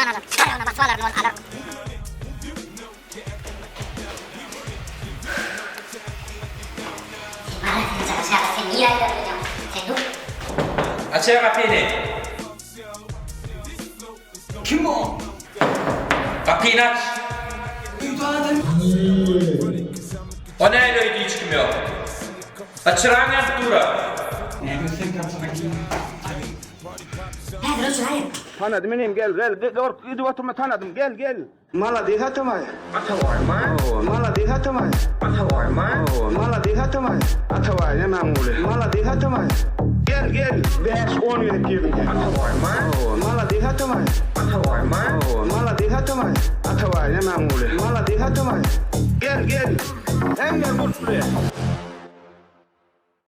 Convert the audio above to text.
ananı. Ayağına basmalarını onu alırım. Sen niye ayrılıyorsun? Sen dur. Açıyor kapıyı ne? Kim o? Kapıyı aç. İdadın. O neyle öyle hiç kim yok? Açıran yap dura. Ne göstereyim sana kim? Hadi Roşun hayır. Tanıdım benim gel gel oturma tanıdım gel Mala देखा तुम्हारे Atavay mı? माला देखा तुम्हारे Atavay mı? माला देखा तुम्हारे Atavay ne mamule? माला देखा तुम्हारे Gel 5-10 verip girdim. Atavay mı? माला देखा तुम्हारे Atavay mı? माला देखा तुम्हारे Atavay ne mamule? माला देखा तुम्हारे Gel. En gel vur şuraya.